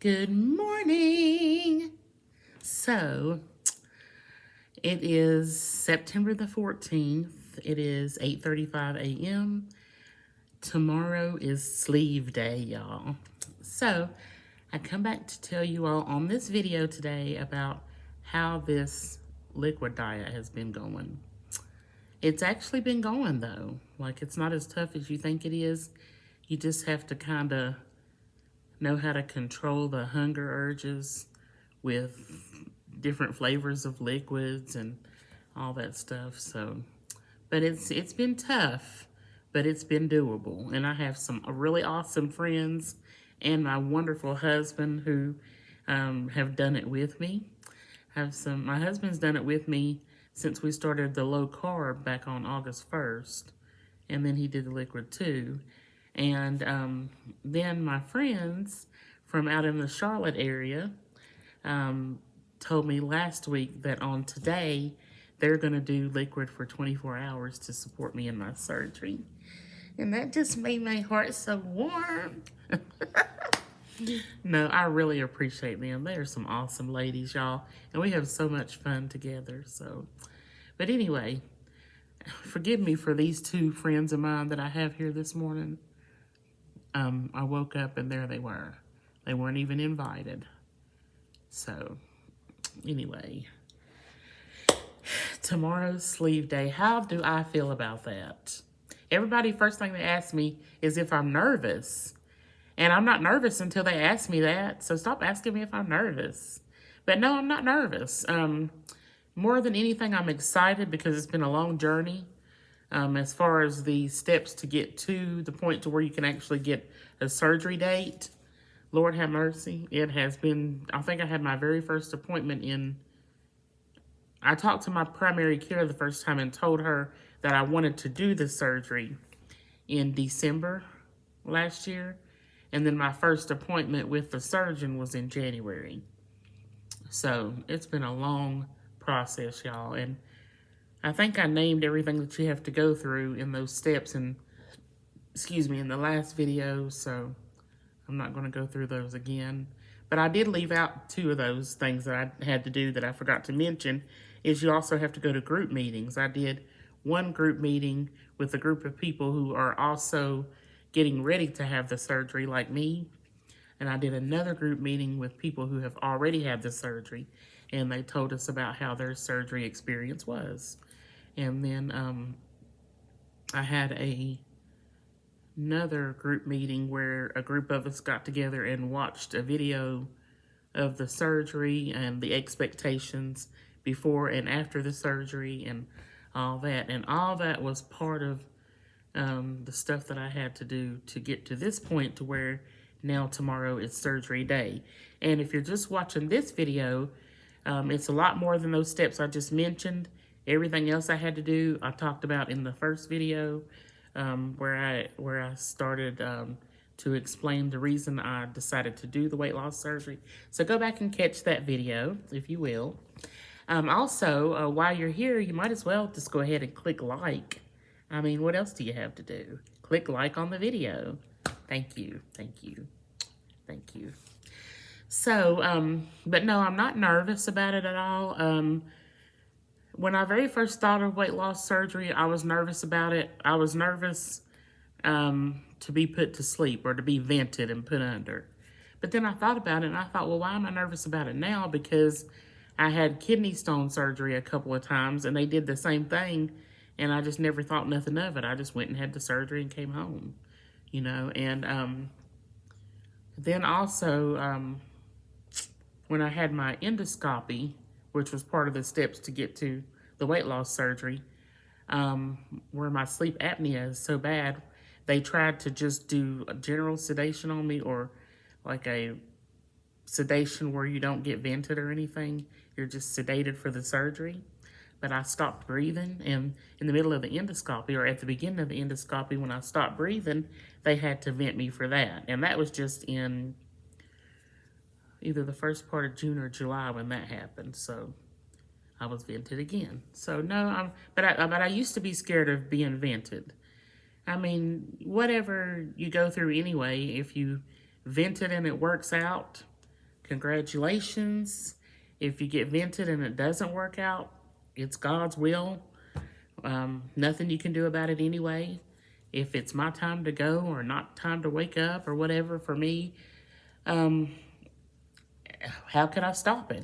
Good morning. So, it is September the 14th. It is 8:35 a.m. Tomorrow is sleeve day, y'all. So, I come back to tell you all on this video today about how this liquid diet has been going. It's actually been going though. Like, it's not as tough as you think it is. You just have to kind of know how to control the hunger urges with different flavors of liquids and all that stuff. So, but it's been tough, but it's been doable. And I have some really awesome friends and my wonderful husband who have done it with me. My husband's done it with me since we started the low carb back on August 1st, and then he did the liquid too. And then my friends from out in the Charlotte area told me last week that on today they're going to do liquid for 24 hours to support me in my surgery. And that just made my heart so warm. No, I really appreciate them. They are some awesome ladies, y'all. And we have so much fun together. So, but anyway, forgive me for these two friends of mine that I have here this morning. I woke up and there they were. They weren't even invited. So, anyway, tomorrow's sleeve day. How do I feel about that? Everybody, first thing they ask me is if I'm nervous. And I'm not nervous until they ask me that. So stop asking me if I'm nervous. But no, I'm not nervous. More than anything, I'm excited because it's been a long journey. As far as the steps to get to the point to where you can actually get a surgery date, Lord have mercy. It has been, I think I had my very first appointment I talked to my primary care the first time and told her that I wanted to do the surgery in December last year. And then my first appointment with the surgeon was in January. So it's been a long process, y'all. And I think I named everything that you have to go through in those steps in the last video. So I'm not going to go through those again. But I did leave out two of those things that I had to do that I forgot to mention, is you also have to go to group meetings. I did one group meeting with a group of people who are also getting ready to have the surgery like me. And I did another group meeting with people who have already had the surgery. And they told us about how their surgery experience was. And then I had another group meeting where a group of us got together and watched a video of the surgery and the expectations before and after the surgery and all that. And all that was part of the stuff that I had to do to get to this point to where now tomorrow is surgery day. And if you're just watching this video, it's a lot more than those steps I just mentioned. Everything else I had to do, I talked about in the first video, where I started to explain the reason I decided to do the weight loss surgery. So go back and catch that video, if you will. Also, while you're here, you might as well just go ahead and click like. I mean, what else do you have to do? Click like on the video. Thank you, thank you, thank you. So, but no, I'm not nervous about it at all. When I very first thought of weight loss surgery, I was nervous about it. I was nervous to be put to sleep or to be vented and put under. But then I thought about it and I thought, well, why am I nervous about it now? Because I had kidney stone surgery a couple of times and they did the same thing and I just never thought nothing of it. I just went and had the surgery and came home, you know. And then also when I had my endoscopy, which was part of the steps to get to the weight loss surgery, where my sleep apnea is so bad, they tried to just do a general sedation on me, or like a sedation where you don't get vented or anything. You're just sedated for the surgery. But I stopped breathing, and in the middle of the endoscopy, or at the beginning of the endoscopy, when I stopped breathing, they had to vent me for that. And that was just in either the first part of June or July when that happened. So I was vented again. So no, but I used to be scared of being vented. I mean, whatever you go through anyway, if you vent it and it works out, congratulations. If you get vented and it doesn't work out, it's God's will. Nothing you can do about it anyway. If it's my time to go or not time to wake up or whatever for me, how could I stop it,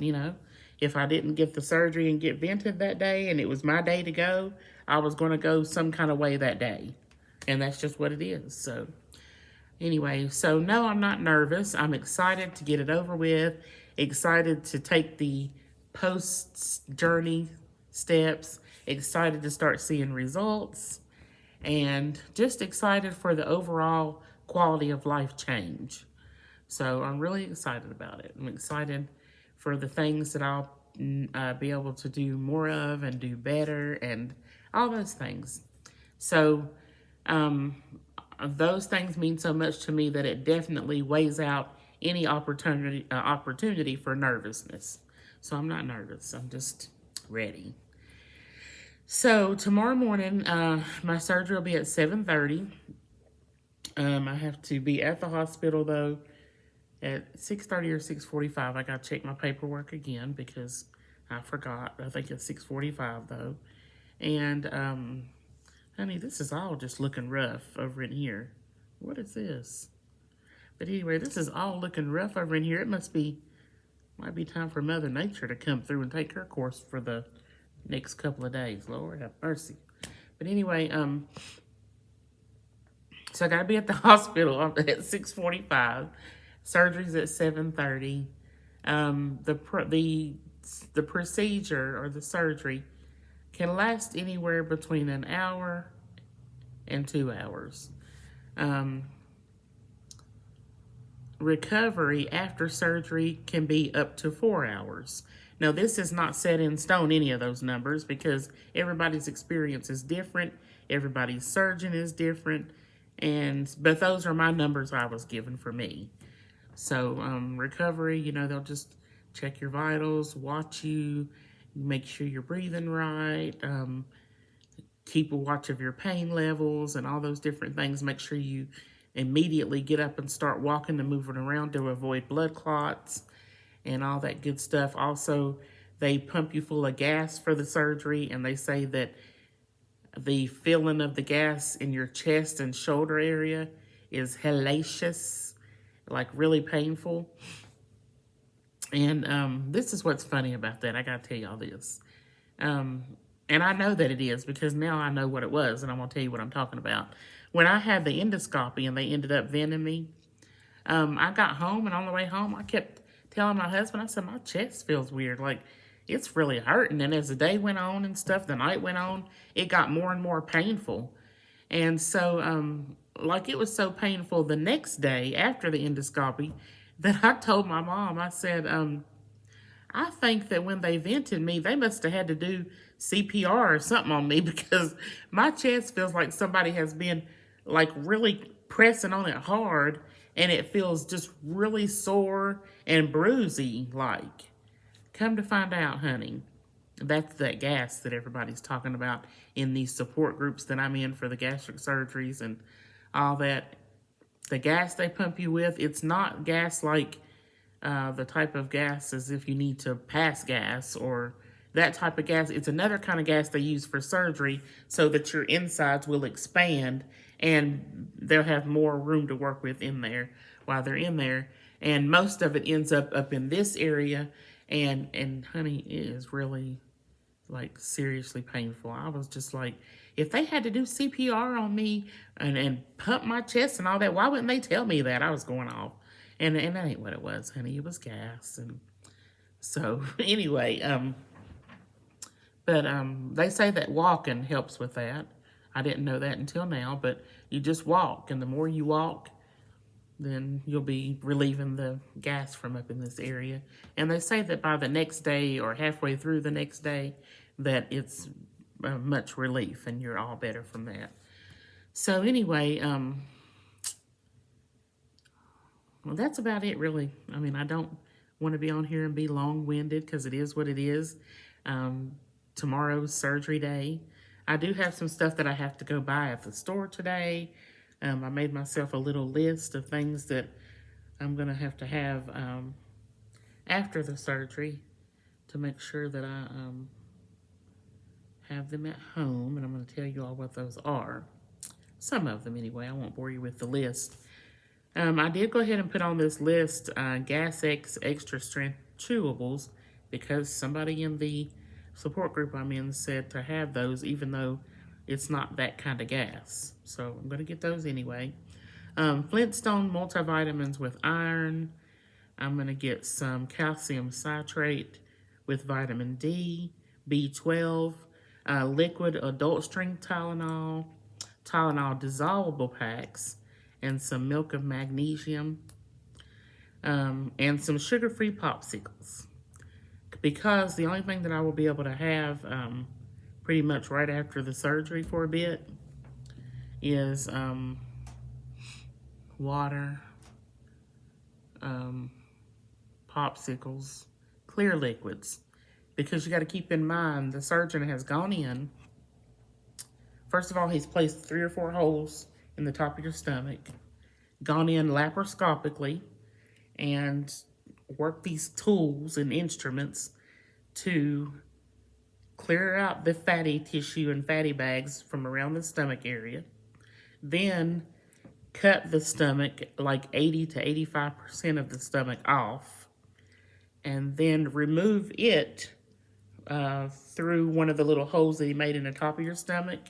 If I didn't get the surgery and get vented that day and it was my day to go, I was going to go some kind of way that day. And that's just what it is. So anyway, so no, I'm not nervous. I'm excited to get it over with, excited to take the post-journey steps, excited to start seeing results, and just excited for the overall quality of life change. So I'm really excited about it. I'm excited for the things that I'll be able to do more of and do better and all those things. So those things mean so much to me that it definitely weighs out any opportunity for nervousness. So I'm not nervous. I'm just ready. So tomorrow morning, my surgery will be at 7:30. I have to be at the hospital, though, at 6:30 or 6:45. I got to check my paperwork again because I forgot. I think it's 6:45, though. And, honey, this is all just looking rough over in here. What is this? But anyway, this is all looking rough over in here. It might be time for Mother Nature to come through and take her course for the next couple of days. Lord have mercy. But anyway, so I got to be at the hospital at 6:45. Surgery's at 7:30. The procedure or the surgery can last anywhere between an hour and 2 hours. Recovery after surgery can be up to 4 hours. Now, this is not set in stone, any of those numbers, because everybody's experience is different. Everybody's surgeon is different. But those are my numbers I was given for me. So recovery, they'll just check your vitals, watch you, make sure you're breathing right, keep a watch of your pain levels and all those different things. Make sure you immediately get up and start walking and moving around to avoid blood clots and all that good stuff. Also, they pump you full of gas for the surgery, and they say that the feeling of the gas in your chest and shoulder area is hellacious, like really painful. And this is what's funny about that. I got to tell y'all this. And I know that it is because now I know what it was, and I'm going to tell you what I'm talking about. When I had the endoscopy and they ended up venting me, I got home, and on the way home, I kept telling my husband, I said, my chest feels weird. Like, it's really hurting. And as the day went on and stuff, the night went on, it got more and more painful. And so, like, it was so painful the next day after the endoscopy that I told my mom, I said, I think that when they vented me, they must have had to do CPR or something on me because my chest feels like somebody has been, like, really pressing on it hard, and it feels just really sore and bruisey, like. Come to find out, honey, that's that gas that everybody's talking about in these support groups that I'm in for the gastric surgeries and all that. The gas they pump you with, it's not gas like the type of gas as if you need to pass gas or that type of gas. It's another kind of gas they use for surgery so that your insides will expand and they'll have more room to work with in there while they're in there. And most of it ends up in this area. And honey, it is really, like, seriously painful. I was just like, if they had to do CPR on me and pump my chest and all that, why wouldn't they tell me that? I was going off. And that ain't what it was, honey. It was gas. And so, anyway, but they say that walking helps with that. I didn't know that until now, but you just walk. And the more you walk, then you'll be relieving the gas from up in this area. And they say that by the next day or halfway through the next day, that it's much relief and you're all better from that. So anyway, well, that's about it, really. I mean, I don't want to be on here and be long-winded because it is what it is. Tomorrow's surgery day. I do have some stuff that I have to go buy at the store today. I made myself a little list of things that I'm going to have after the surgery to make sure that I have them at home, and I'm going to tell you all what those are. Some of them anyway. I won't bore you with the list. I did go ahead and put on this list Gas X Extra Strength Chewables because somebody in the support group I'm in said to have those even though it's not that kind of gas. So I'm going to get those anyway. Flintstone multivitamins with iron. I'm going to get some calcium citrate with vitamin D, B12, liquid adult strength Tylenol, Tylenol dissolvable packs, and some milk of magnesium, and some sugar-free popsicles. Because the only thing that I will be able to have pretty much right after the surgery for a bit is water, popsicles, clear liquids. Because you got to keep in mind, the surgeon has gone in. First of all, he's placed 3 or 4 holes in the top of your stomach, gone in laparoscopically, and worked these tools and instruments to clear out the fatty tissue and fatty bags from around the stomach area. Then cut the stomach, like 80 to 85% of the stomach off, and then remove it through one of the little holes that he made in the top of your stomach,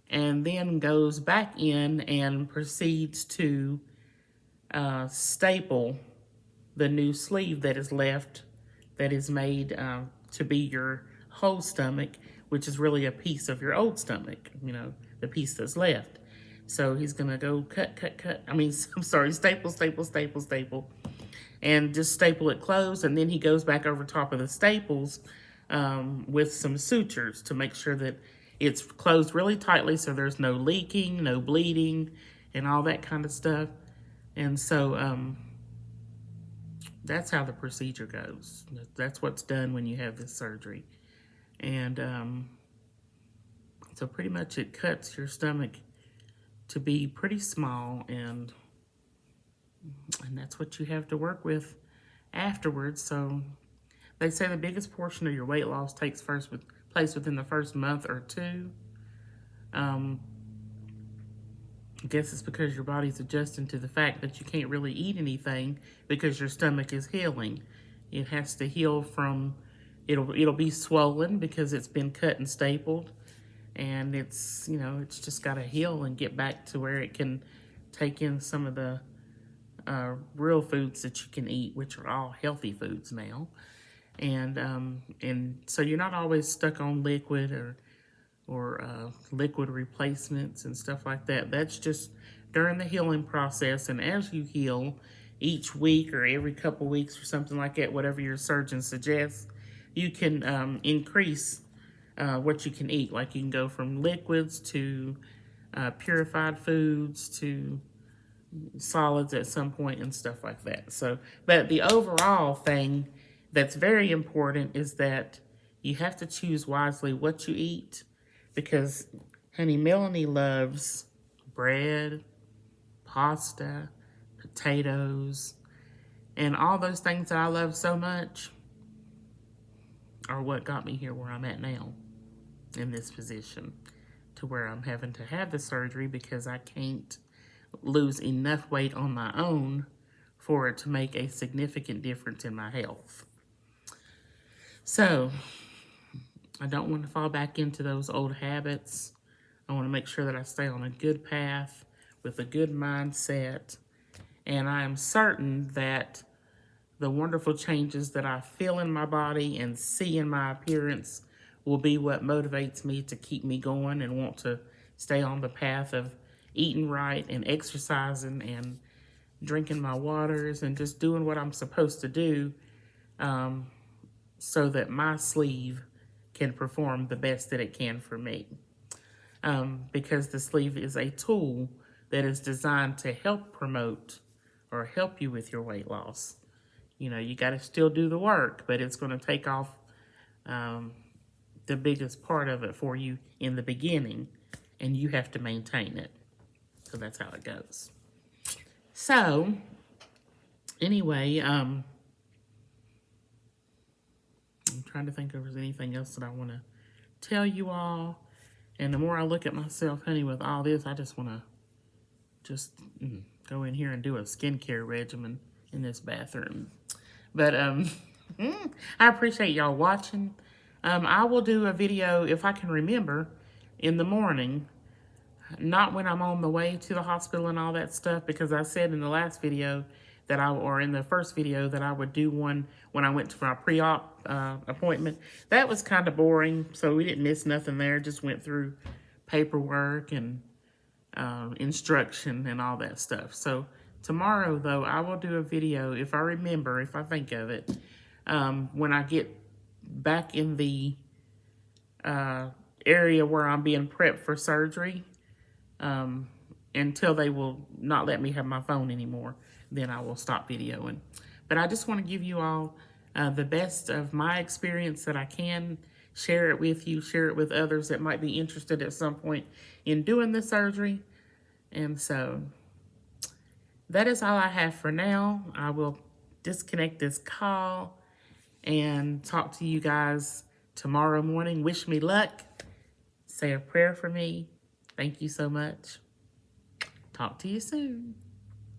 and then goes back in and proceeds to staple the new sleeve that is left, that is made to be your whole stomach, which is really a piece of your old stomach, you know, the piece that's left. So he's gonna go staple, and just staple it closed, and then he goes back over top of the staples with some sutures to make sure that it's closed really tightly so there's no leaking, no bleeding, and all that kind of stuff. And so that's how the procedure goes. That's what's done when you have this surgery. And so pretty much it cuts your stomach to be pretty small, and that's what you have to work with afterwards. So they say the biggest portion of your weight loss takes place within the first month or 2. I guess it's because your body's adjusting to the fact that you can't really eat anything because your stomach is healing. It has to heal from, it'll be swollen because it's been cut and stapled, and it's just got to heal and get back to where it can take in some of the real foods that you can eat, which are all healthy foods now. And so you're not always stuck on liquid or liquid replacements and stuff like that. That's just during the healing process, and as you heal each week or every couple weeks or something like that, whatever your surgeon suggests, you can increase what you can eat. Like you can go from liquids to purified foods to solids at some point and stuff like that. So, but the overall thing that's very important is that you have to choose wisely what you eat, because honey, Melanie loves bread, pasta, potatoes, and all those things that I love so much are what got me here where I'm at now in this position, to where I'm having to have the surgery because I can't lose enough weight on my own for it to make a significant difference in my health. So I don't want to fall back into those old habits. I want to make sure that I stay on a good path with a good mindset. And I am certain that the wonderful changes that I feel in my body and see in my appearance will be what motivates me to keep me going and want to stay on the path of eating right and exercising and drinking my waters and just doing what I'm supposed to do, so that my sleeve can perform the best that it can for me. Because the sleeve is a tool that is designed to help promote or help you with your weight loss. You know, you got to still do the work, but it's going to take off the biggest part of it for you in the beginning, and you have to maintain it. So that's how it goes. So anyway, trying to think if there's anything else that I want to tell you all. And the more I look at myself, honey, with all this, I just want to go in here and do a skincare regimen in this bathroom. But I appreciate y'all watching. I will do a video, if I can remember, in the morning. Not when I'm on the way to the hospital and all that stuff, because I said in the last video that or in the first video, that I would do one when I went to my pre-op appointment. That was kind of boring, so we didn't miss nothing there. Just went through paperwork and instruction and all that stuff. So tomorrow, though, I will do a video, if I remember, if I think of it, when I get back in the area where I'm being prepped for surgery, until they will not let me have my phone anymore. Then I will stop videoing. But I just want to give you all the best of my experience that I can, share it with you, share it with others that might be interested at some point in doing the surgery. And so that is all I have for now. I will disconnect this call and talk to you guys tomorrow morning. Wish me luck. Say a prayer for me. Thank you so much. Talk to you soon.